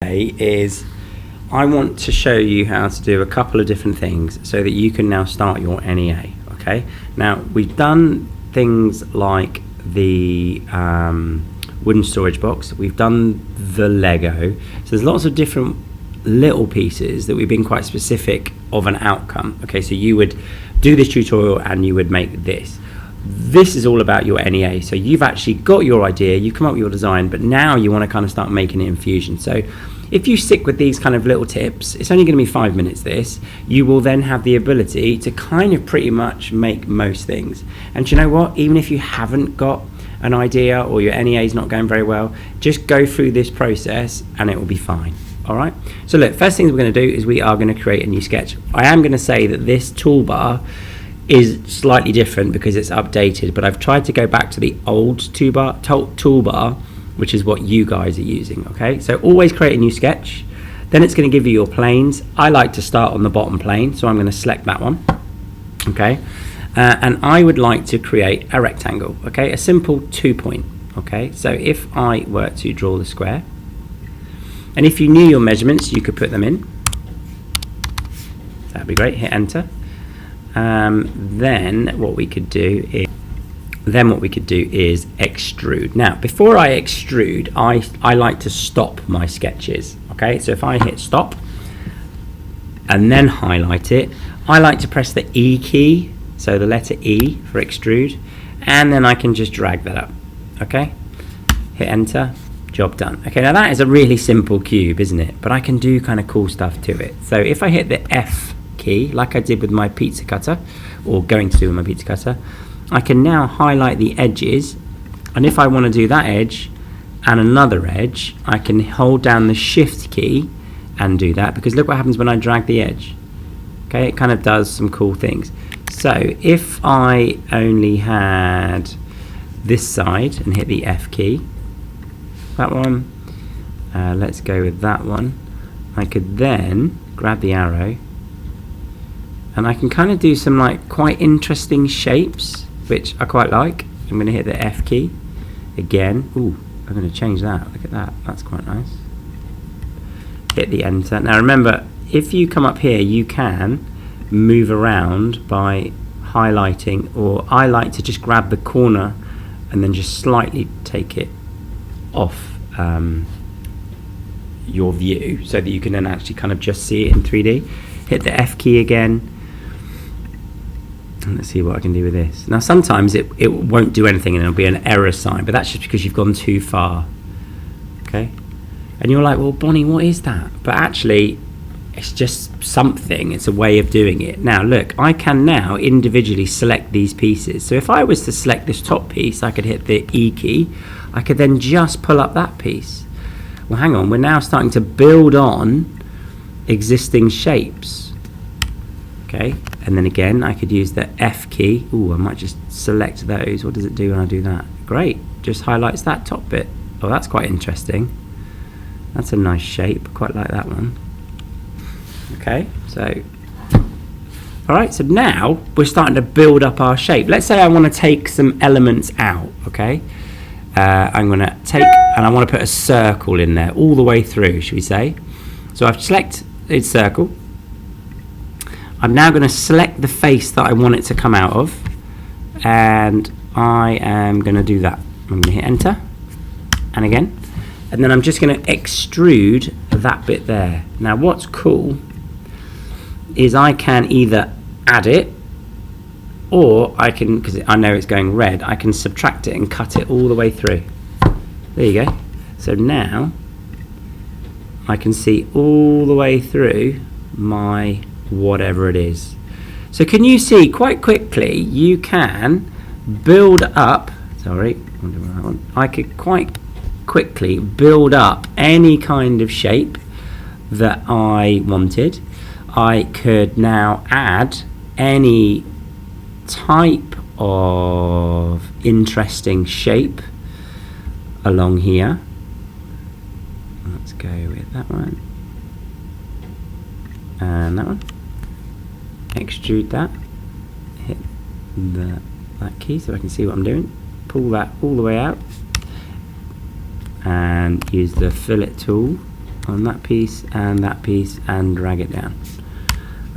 today is I want to show you how to do a couple of different things so that you can now start your NEA. Okay, now we've done things like the wooden storage box, we've done the Lego, so there's lots of different little pieces that we've been quite specific of an outcome. Okay, so you would do this tutorial and you would make this. This is all about your NEA. So you've actually got your idea, you come up with your design, but now you want to kind of start making it in Fusion. So if you stick with these kind of little tips, it's only going to be 5 minutes this, you will then have the ability to kind of pretty much make most things. And do you know what? Even if you haven't got an idea or your NEA is not going very well, just go through this process and it will be fine. All right. So look, first thing we're going to do is we are going to create a new sketch. I am going to say that this toolbar is slightly different because it's updated, but I've tried to go back to the old toolbar, which is what you guys are using. Okay, so always create a new sketch, then it's going to give you your planes. I like to start on the bottom plane, so I'm going to select that one. Okay, and I would like to create a rectangle. Okay, a simple 2-point. Okay, so if I were to draw the square, and if you knew your measurements, you could put them in. That'd be great. Hit enter. Then what we could do is extrude. Now, before I extrude, I like to stop my sketches. Okay, so if I hit stop and then highlight it, I like to press the E key, so the letter E for extrude, and then I can just drag that up. Okay, hit enter. Job done. Okay, now that is a really simple cube, isn't it? But I can do kind of cool stuff to it. So if I hit the F key, like I did with my pizza cutter, or going to do with my pizza cutter, I can now highlight the edges, and if I want to do that edge and another edge, I can hold down the shift key and do that, because look what happens when I drag the edge. Okay, it kind of does some cool things. So if I only had this side and hit the F key, that one, let's go with that one, I could then grab the arrow and I can kind of do some like quite interesting shapes, which I quite like. I'm going to hit the F key again. Ooh, I'm going to change that. Look at that. That's quite nice. Hit the enter. Now remember, if you come up here, you can move around by highlighting, or I like to just grab the corner and then just slightly take it off your view so that you can then actually kind of just see it in 3D. Hit the F key again. Let's see what I can do with this. Now sometimes it won't do anything and it'll be an error sign, but that's just because you've gone too far. Okay, and you're like, well Bonnie, what is that? But actually it's just something, it's a way of doing it. Now look, I can now individually select these pieces. So if I was to select this top piece, I could hit the E key, I could then just pull up that piece. Well hang on, we're now starting to build on existing shapes. Okay, and then again I could use the F key. Ooh, I might just select those. What does it do when I do that? Great, just highlights that top bit. Oh, that's quite interesting. That's a nice shape, quite like that one. Okay, so alright, so now we're starting to build up our shape. Let's say I want to take some elements out. Okay, I'm going to take, and I want to put a circle in there all the way through, should we say. So I've selected circle. I'm now going to select the face that I want it to come out of, and I am going to do that. I'm going to hit enter, and again, and then I'm just going to extrude that bit there. Now what's cool is I can either add it, or I can, because I know it's going red, I can subtract it and cut it all the way through. There you go. So now I can see all the way through my whatever it is. So can you see quite quickly you can build up, I could quite quickly build up any kind of shape that I wanted. I could now add any type of interesting shape along here. Let's go with that one and that one. Extrude that, hit that key so I can see what I'm doing, pull that all the way out and use the fillet tool click on that piece and drag it down.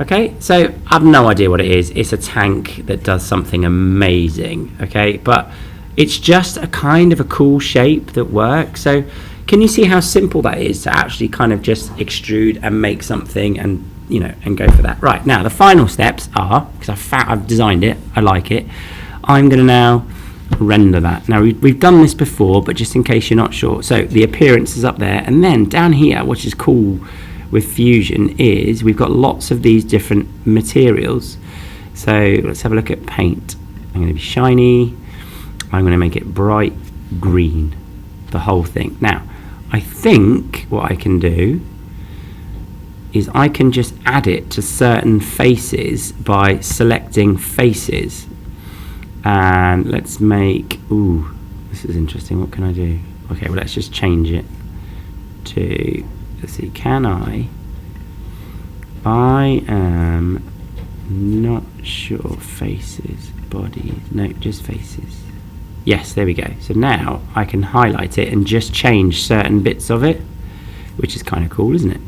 Okay, so I've no idea what it is. It's a tank that does something amazing, okay, but it's just a kind of a cool shape that works. So can you see how simple that is to actually kind of just extrude and make something and, you know, and go for that? Right, now the final steps are, because I've designed it, I like it, I'm going to now render that. Now we've done this before, but just in case you're not sure, so the appearance is up there, and then down here, which is cool with Fusion, is we've got lots of these different materials. So let's have a look at paint. I'm going to be shiny, I'm going to make it bright green, the whole thing. Now I think what I can do is I can just add it to certain faces by selecting faces. And let's make, ooh, this is interesting, what can I do? Okay, well let's just change it to, let's see, can I am not sure, faces, bodies, no, just faces. Yes, there we go. So now I can highlight it and just change certain bits of it, which is kind of cool, isn't it?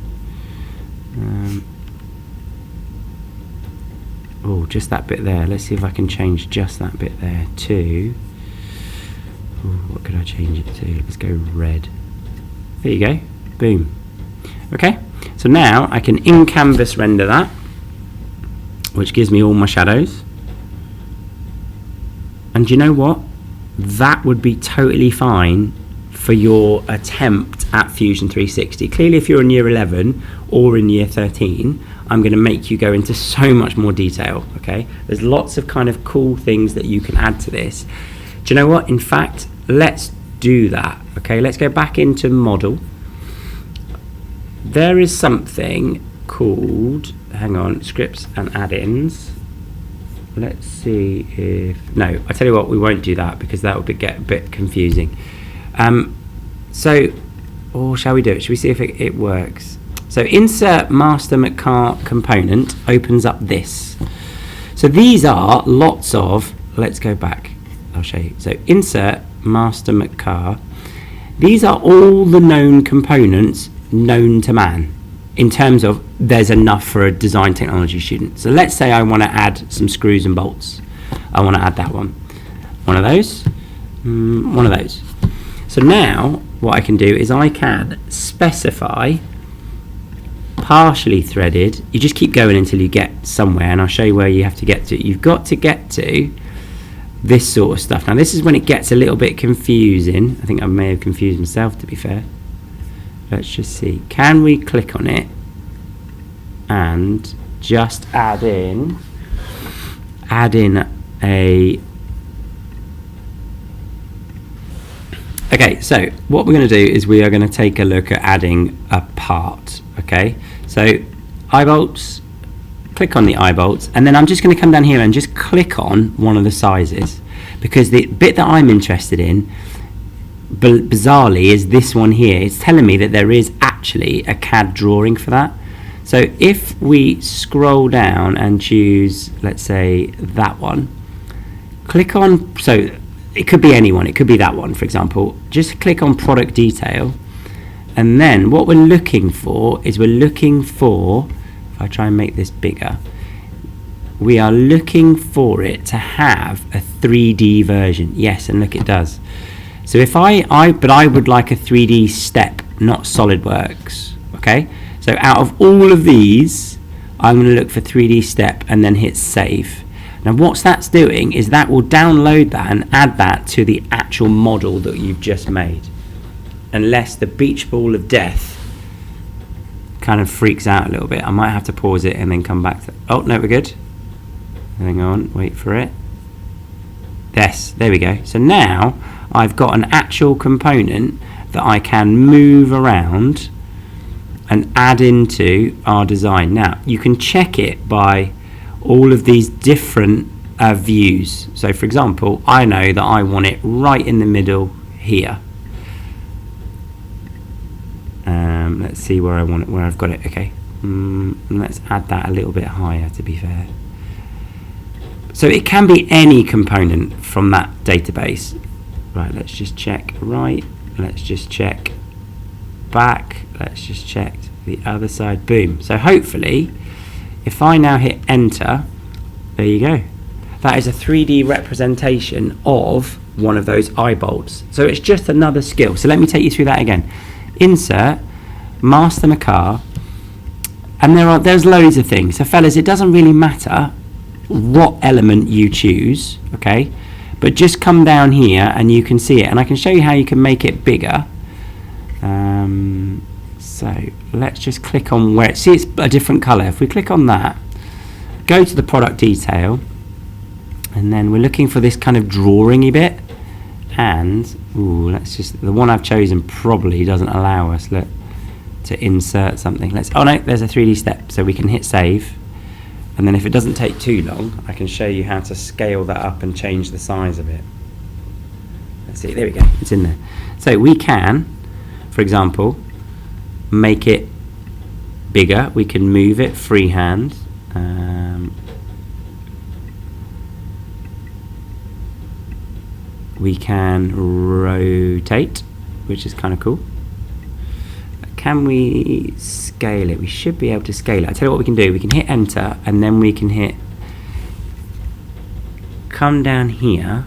Oh, just that bit there. Let's see if I can change just that bit there to, what could I change it to? Let's go red. There you go. Boom. Okay, so now I can in canvas render that, which gives me all my shadows. And you know what? That would be totally fine for your attempt at Fusion 360. Clearly, if you're in year 11 or in year 13, I'm going to make you go into so much more detail, okay? There's lots of kind of cool things that you can add to this. Do you know what? In fact, let's do that, okay? Let's go back into model. There is something called, hang on, scripts and add-ins. Let's see if, no, I tell you what, we won't do that because that would get a bit confusing. Or shall we do it? Should we see if it works? So insert master McCar component opens up this. So these are lots of, let's go back, I'll show you. So insert master McCar. These are all the known components known to man in terms of there's enough for a design technology student. So let's say I want to add some screws and bolts. I want to add that one. One of those. One of those. So now what I can do is I can specify partially threaded. You just keep going until you get somewhere, and I'll show you where you have to get to. You've got to get to this sort of stuff. Now this is when it gets a little bit confusing. I think I may have confused myself, to be fair. Let's just see. Can we click on it and just add in a... Okay, so what we're going to do is we are going to take a look at adding a part, okay? So eye bolts, click on the eye bolts, and then I'm just going to come down here and just click on one of the sizes, because the bit that I'm interested in, bizarrely, is this one here. It's telling me that there is actually a CAD drawing for that. So if we scroll down and choose, let's say, that one, click on, so it could be anyone, it could be that one, for example. Just click on product detail, and then what we're looking for is if I try and make this bigger, we are looking for it to have a 3D version. Yes, and look, it does. So if but I would like a 3D step, not SolidWorks, okay? So out of all of these, I'm going to look for 3D step and then hit save. Now what that's doing is that will download that and add that to the actual model that you've just made. Unless the beach ball of death kind of freaks out a little bit. I might have to pause it and then come back to, oh no, we're good. Hang on, wait for it. Yes, there we go. So now I've got an actual component that I can move around and add into our design. Now you can check it by all of these different views. So for example, I know that I want it right in the middle here. Let's see where I want it, where I've got it. Okay, let's add that a little bit higher, to be fair. So it can be any component from that database. Right, let's just check right, let's just check back. let's just check the other side. Boom. So hopefully, if I now hit enter, there you go. That is a 3D representation of one of those eye bolts. So it's just another skill. So let me take you through that again. Insert, master Macar, and there's loads of things. So fellas, it doesn't really matter what element you choose, okay? But just come down here and you can see it, and I can show you how you can make it bigger. So let's just click on where see it's a different color. If we click on that, go to the product detail, and then we're looking for this kind of drawing-y bit, and let's just, the one I've chosen probably doesn't allow us to insert something. Oh no, there's a 3D step, so we can hit save, and then if it doesn't take too long, I can show you how to scale that up and change the size of it. Let's see, there we go, it's in there. So we can, for example, make it bigger. We can move it freehand. We can rotate, which is kind of cool. Can we scale it? We should be able to scale it. I tell you what we can do. We can hit enter, and then we can hit come down here,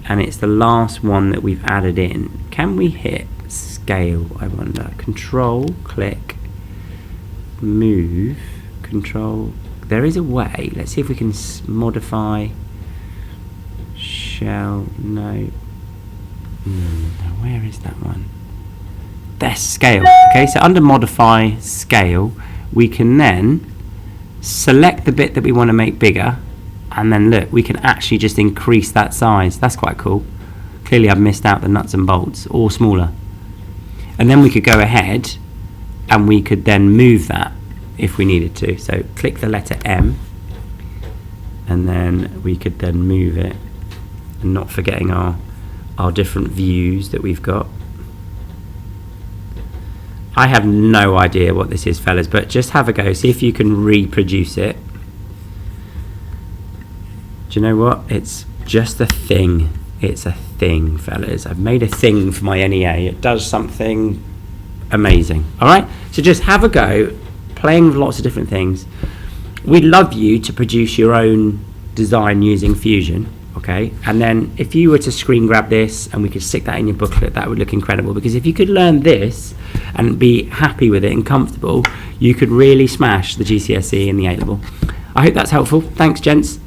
and it's the last one that we've added in. Can we hit scale? I wonder. Control, click, move, control. There is a way. Let's see if we can modify. Shell, no. Where is that one? There's scale. Okay, so under modify scale, we can then select the bit that we want to make bigger, and then look, we can actually just increase that size. That's quite cool. Clearly I've missed out the nuts and bolts, or smaller. And then we could go ahead and we could then move that if we needed to. So click the letter M, and then we could then move it, and not forgetting our different views that we've got. I have no idea what this is, fellas, but just have a go, see if you can reproduce it. Do you know what? It's just a thing. It's a thing, fellas. I've made a thing for my NEA. It does something amazing. All right, so just have a go, playing with lots of different things. We'd love you to produce your own design using Fusion. Okay, and then if you were to screen grab this and we could stick that in your booklet, that would look incredible, because if you could learn this and be happy with it and comfortable, you could really smash the GCSE and the A-level. I hope that's helpful. Thanks, gents.